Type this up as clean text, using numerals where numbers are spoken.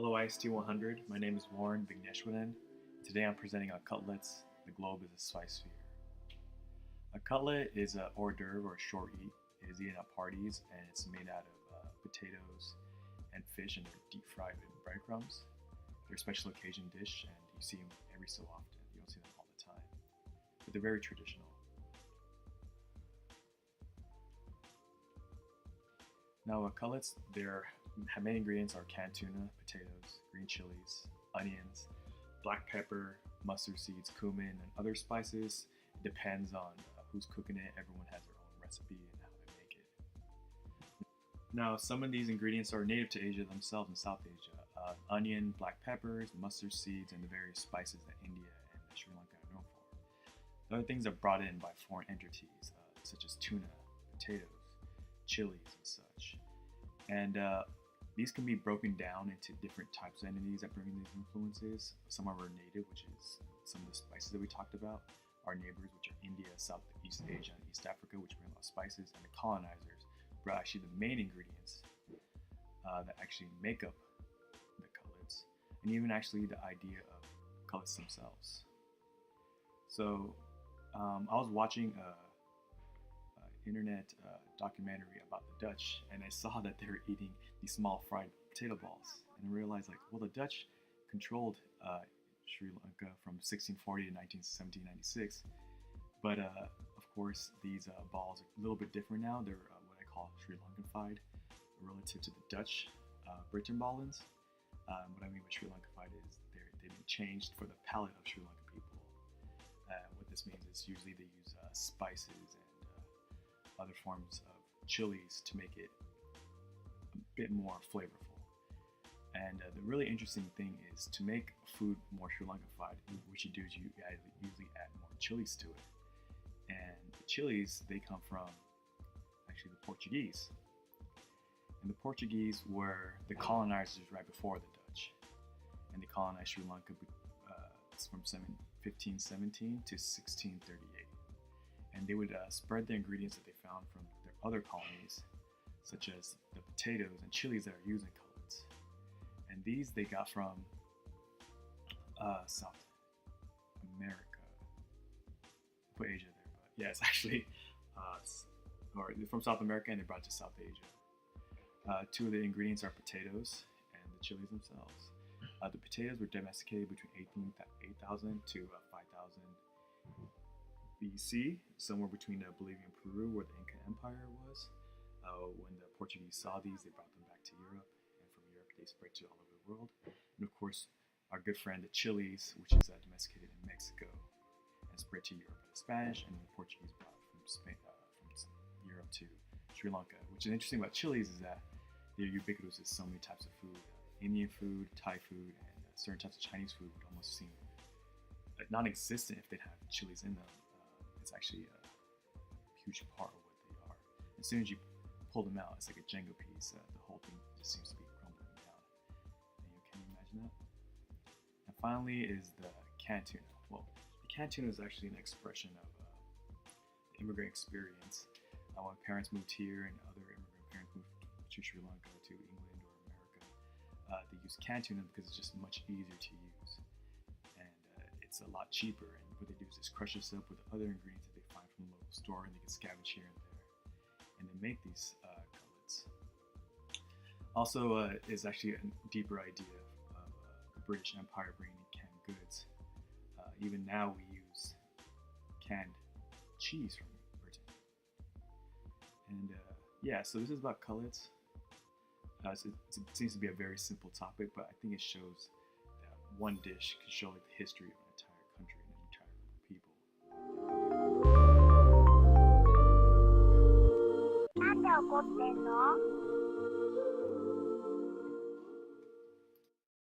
Hello IST100, my name is Warren Vigneshwanan. Today I'm presenting on cutlets, the globe is a spice sphere. A cutlet is a hors d'oeuvre or short eat. It is eaten at parties and it's made out of potatoes and fish, and they're deep fried in breadcrumbs. They're a special occasion dish and you see them every so often. You don't see them all the time. But they're very traditional. Now cutlets, their main ingredients are canned tuna, potatoes, green chilies, onions, black pepper, mustard seeds, cumin, and other spices. It depends on who's cooking it. Everyone has their own recipe and how they make it. Now, some of these ingredients are native to Asia themselves, in South Asia. Onion, black peppers, mustard seeds, and the various spices that India and Sri Lanka are known for. The other things are brought in by foreign entities, such as tuna, potatoes, chilies, and such. And these can be broken down into different types of entities that bring in these influences. Some are native, which is some of the spices that we talked about. Our neighbors, which are India, Southeast Asia, and East Africa, which bring a lot of spices. And the colonizers brought actually the main ingredients that actually make up the cutlets, and even actually the idea of cutlets themselves. So I was watching internet documentary about the Dutch, and I saw that they were eating these small fried potato balls, and I realized, like, well, the Dutch controlled Sri Lanka from 1640 to 1796, but of course these balls are a little bit different now. They're what I call Sri Lankan-fied relative to the Dutch Britain ballins. What I mean by Sri Lankan-fied is they've been changed for the palate of Sri Lankan people. What this means is usually they use spices and other forms of chilies to make it a bit more flavorful. And the really interesting thing is, to make food more Sri Lankan-fied, what you do is you usually add more chilies to it. And the chilies, they come from actually the Portuguese. And the Portuguese were the colonizers right before the Dutch. And they colonized Sri Lanka from 1517 to 1638. And they would spread the ingredients that they found from their other colonies, such as the potatoes and chilies that are used in cutlets. And these they got from South America. Put Asia there, but yeah, it's actually or from South America, and they brought it to South Asia. Two of the ingredients are potatoes and the chilies themselves. The potatoes were domesticated between 8,000 to 5,000 BC, somewhere between Bolivia and Peru, where the Inca Empire was. When the Portuguese saw these, they brought them back to Europe, and from Europe they spread to all over the world. And of course, our good friend the chilies, which is domesticated in Mexico and spread to Europe by the Spanish, and then the Portuguese brought it from Europe to Sri Lanka. Which is interesting about chilies is that they're ubiquitous in so many types of food. Indian food, Thai food, and certain types of Chinese food would almost seem non-existent if they'd have chilies in them. It's actually a huge part of what they are. As soon as you pull them out, it's like a Jenga piece. The whole thing just seems to be crumbling down. And can you imagine that? And finally is the canned tuna. Well, the canned tuna is actually an expression of the immigrant experience. When parents moved here and other immigrant parents moved to Sri Lanka, to England or America, they use canned tuna because it's just much easier to use. And it's a lot cheaper. And what they do is just crush this up with other ingredients that they find from the local store, and they can scavenge here and there, and they make these cutlets. Also, is actually a deeper idea of the British Empire bringing in canned goods. Even now, we use canned cheese from Britain. And yeah, so this is about cutlets. It seems to be a very simple topic, but I think it shows that one dish can show like the history of an entire country and an entire group of people. なんで怒ってんの？